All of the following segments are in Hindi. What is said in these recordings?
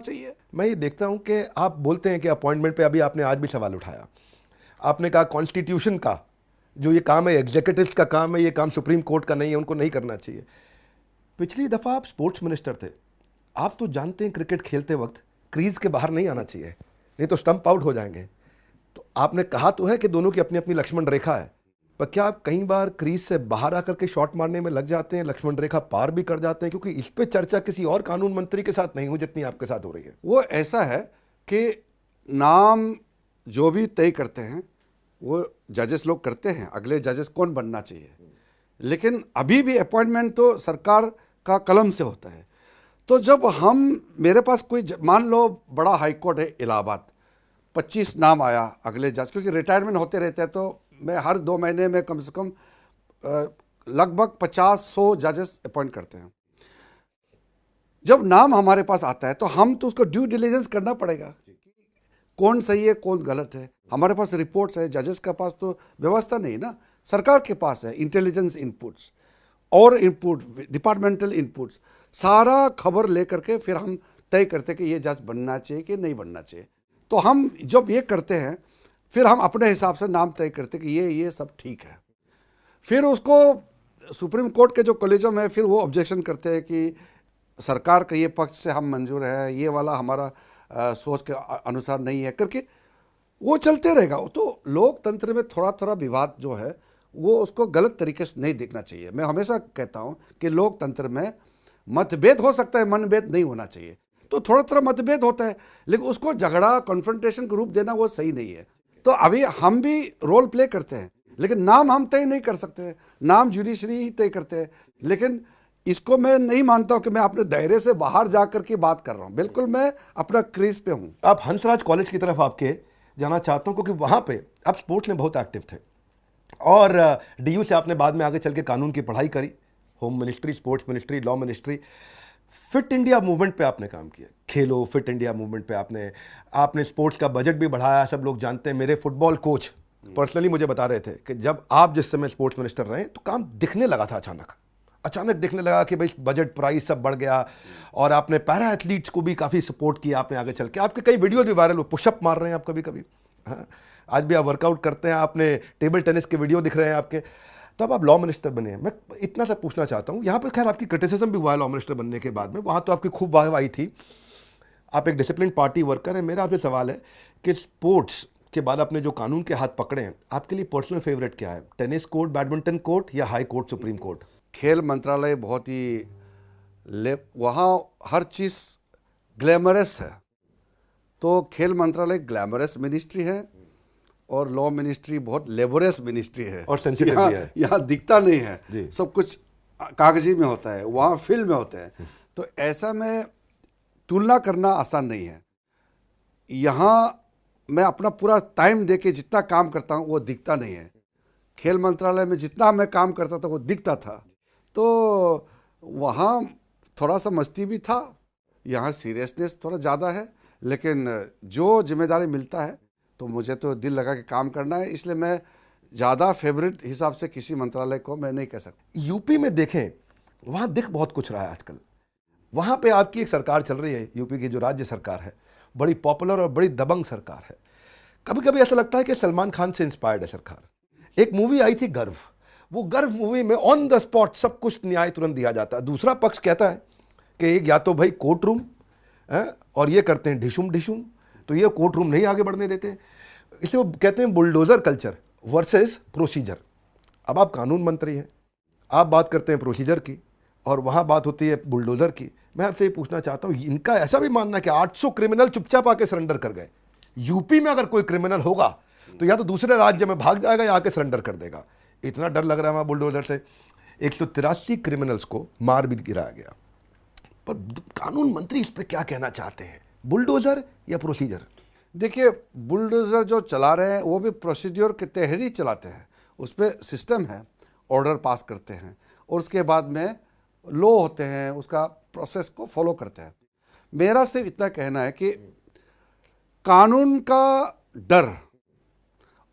चाहिए। मैं ये देखता हूं कि आप बोलते हैं कि अपॉइंटमेंट पे अभी आपने आज भी सवाल उठाया, आपने कहा कॉन्स्टिट्यूशन का जो ये काम है, एग्जीक्यूटिव का काम है, ये काम सुप्रीम कोर्ट का नहीं है, उनको नहीं करना चाहिए। पिछली दफ़ा आप स्पोर्ट्स मिनिस्टर थे, आप तो जानते हैं क्रिकेट खेलते वक्त क्रीज के बाहर नहीं आना चाहिए, नहीं तो स्टंप आउट हो जाएंगे। तो आपने कहा तो है कि दोनों की अपनी अपनी लक्ष्मण रेखा है, पर क्या आप कई बार क्रीज से बाहर आकर के शॉट मारने में लग जाते हैं, लक्ष्मण रेखा पार भी कर जाते हैं? क्योंकि इस पे चर्चा किसी और कानून मंत्री के साथ नहीं हुई जितनी आपके साथ हो रही है। वो ऐसा है कि नाम जो भी तय करते हैं वो जजेस लोग करते हैं, अगले जजेस कौन बनना चाहिए, लेकिन अभी भी अपॉइंटमेंट तो सरकार का कलम से होता है। तो जब मेरे पास कोई मान लो बड़ा हाई कोर्ट है इलाहाबाद, 25 नाम आया अगले जज, क्योंकि रिटायरमेंट होते रहते हैं, तो मैं हर 2 महीने में कम से कम लगभग 50-100 जजेस अपॉइंट करते हैं। जब नाम हमारे पास आता है तो हम तो उसको ड्यू डिलिजेंस करना पड़ेगा, कौन सही है कौन गलत है। हमारे पास रिपोर्ट्स है, जजेस के पास तो व्यवस्था नहीं ना, सरकार के पास है इंटेलिजेंस इनपुट्स और इनपुट डिपार्टमेंटल इनपुट्स, सारा खबर लेकर के फिर हम तय करते हैं कि ये जज बनना चाहिए कि नहीं बनना चाहिए। तो हम जब ये करते हैं फिर हम अपने हिसाब से नाम तय करते हैं कि ये सब ठीक है। फिर उसको सुप्रीम कोर्ट के जो कॉलेजियम है फिर वो ऑब्जेक्शन करते हैं कि सरकार का ये पक्ष से हम मंजूर है, ये वाला हमारा सोच के अनुसार नहीं है करके वो चलते रहेगा। तो लोकतंत्र में थोड़ा थोड़ा विवाद जो है वो उसको गलत तरीके से नहीं देखना चाहिए। मैं हमेशा कहता हूँ कि लोकतंत्र में मतभेद हो सकता है, मनभेद नहीं होना चाहिए। तो थोड़ा थोड़ा मतभेद होता है, लेकिन उसको झगड़ा कॉन्फ्रंटेशन का रूप देना वो सही नहीं है। तो अभी हम भी रोल प्ले करते हैं, लेकिन नाम हम तय नहीं कर सकते हैं, नाम जुडिशरी ही तय करते हैं। लेकिन इसको मैं नहीं मानता हूं कि मैं अपने दायरे से बाहर जाकर के बात कर रहा हूं, बिल्कुल मैं अपना क्रीज पे हूं। आप हंसराज कॉलेज की तरफ आपके जाना चाहता हूं, क्योंकि वहां पे आप स्पोर्ट्स में बहुत एक्टिव थे और डीयू से आपने बाद में आगे चल के कानून की पढ़ाई करी, home ministry, sports ministry, law ministry. Fit India movement पे आपने काम किया, खेलो फिट इंडिया मूवमेंट पे आपने स्पोर्ट्स का बजट भी बढ़ाया, सब लोग जानते हैं। मेरे फुटबॉल कोच पर्सनली मुझे बता रहे थे कि जब आप जिस समय स्पोर्ट्स मिनिस्टर रहे तो काम दिखने लगा था, अचानक दिखने लगा कि भाई बजट प्राइस सब बढ़ गया, और आपने पैरा एथलीट्स को भी काफ़ी सपोर्ट किया आपने आगे चल के। आपके कई वीडियो भी वायरल हो, पुशअप मार रहे हैं आप कभी कभी, हाँ आज भी आप वर्कआउट करते हैं, आपने टेबल टेनिस के वीडियो दिख रहे हैं आपके। तो अब आप लॉ मिनिस्टर बने हैं। मैं इतना सा पूछना चाहता हूँ, यहाँ पर खैर आपकी क्रिटिसिज्म भी हुआ है लॉ मिनिस्टर बनने के बाद में, वहाँ तो आपकी खूब वाहवाही थी, आप एक डिसिप्लिन पार्टी वर्कर हैं। मेरा आपसे सवाल है कि स्पोर्ट्स के बाद आपने जो कानून के हाथ पकड़े हैं, आपके लिए पर्सनल फेवरेट क्या है? टेनिस कोर्ट, बैडमिंटन कोर्ट या हाई कोर्ट, सुप्रीम कोर्ट? खेल मंत्रालय बहुत ही वहाँ हर चीज़ ग्लैमरस है, तो खेल मंत्रालय ग्लैमरस मिनिस्ट्री है और लॉ मिनिस्ट्री बहुत लेबोरस मिनिस्ट्री है, और सेंसिटिव भी है। यहाँ दिखता नहीं है, सब कुछ कागजी में होता है, वहाँ फील्ड में होते हैं। तो ऐसा में तुलना करना आसान नहीं है। यहाँ मैं अपना पूरा टाइम देके जितना काम करता हूँ वो दिखता नहीं है, खेल मंत्रालय में जितना मैं काम करता था वो दिखता था। तो वहाँ थोड़ा सा मस्ती भी था, यहाँ सीरियसनेस थोड़ा ज़्यादा है, लेकिन जो जिम्मेदारी मिलता है तो मुझे तो दिल लगा के काम करना है, इसलिए मैं ज़्यादा फेवरेट हिसाब से किसी मंत्रालय को मैं नहीं कह सकता। यूपी में देखें, वहाँ दिख बहुत कुछ रहा है आजकल। वहाँ पे आपकी एक सरकार चल रही है, यूपी की जो राज्य सरकार है, बड़ी पॉपुलर और बड़ी दबंग सरकार है। कभी कभी ऐसा लगता है कि सलमान खान से इंस्पायर्ड है सरकार। एक मूवी आई थी गर्व, वो गर्व मूवी में ऑन द स्पॉट सब कुछ न्याय तुरंत दिया जाता है। दूसरा पक्ष कहता है कि एक या तो भाई कोर्ट रूम और ये करते हैं ढिशुम ढिशुम, तो ये कोर्ट रूम नहीं आगे बढ़ने देते, इसे वो कहते हैं बुलडोजर कल्चर वर्सेस प्रोसीजर। अब आप कानून मंत्री हैं, आप बात करते हैं प्रोसीजर की और वहाँ बात होती है बुलडोजर की। मैं आपसे ये पूछना चाहता हूँ, इनका ऐसा भी मानना है कि 800 क्रिमिनल चुपचाप आके सरेंडर कर गए। यूपी में अगर कोई क्रिमिनल होगा तो या तो दूसरे राज्य में भाग जाएगा या आके सरेंडर कर देगा। इतना डर लग रहा है वहाँ बुलडोजर से। 183 क्रिमिनल्स को मार भी गिराया गया। पर कानून मंत्री इस पर क्या कहना चाहते हैं, बुलडोजर या प्रोसीजर? देखिए, बुलडोजर जो चला रहे हैं वो भी प्रोसीड्योर के तहत ही चलाते हैं, उस पर सिस्टम है, ऑर्डर पास करते हैं और उसके बाद में लॉ होते हैं, उसका प्रोसेस को फॉलो करते हैं। मेरा सिर्फ इतना कहना है कि कानून का डर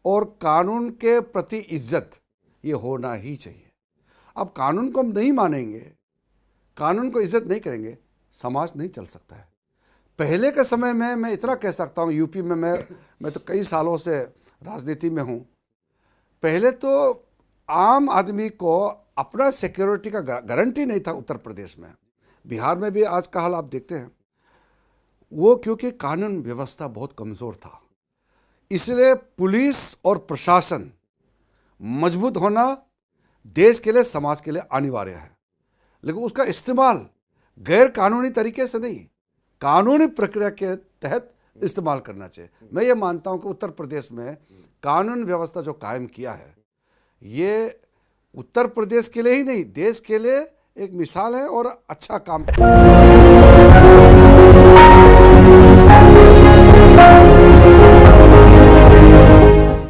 और कानून के प्रति इज्जत ये होना ही चाहिए। अब कानून को हम नहीं मानेंगे, कानून को इज्जत नहीं करेंगे, समाज नहीं चल सकता है। पहले के समय में मैं इतना कह सकता हूँ, यूपी में मैं तो कई सालों से राजनीति में हूँ। पहले तो आम आदमी को अपना सिक्योरिटी का गारंटी नहीं था उत्तर प्रदेश में। बिहार में भी आज का हाल आप देखते हैं, वो क्योंकि कानून व्यवस्था बहुत कमज़ोर था, इसलिए पुलिस और प्रशासन मजबूत होना देश के लिए, समाज के लिए अनिवार्य है। लेकिन उसका इस्तेमाल गैर कानूनी तरीके से नहीं, कानूनी प्रक्रिया के तहत इस्तेमाल करना चाहिए। मैं ये मानता हूं कि उत्तर प्रदेश में कानून व्यवस्था जो कायम किया है, ये उत्तर प्रदेश के लिए ही नहीं, देश के लिए एक मिसाल है और अच्छा काम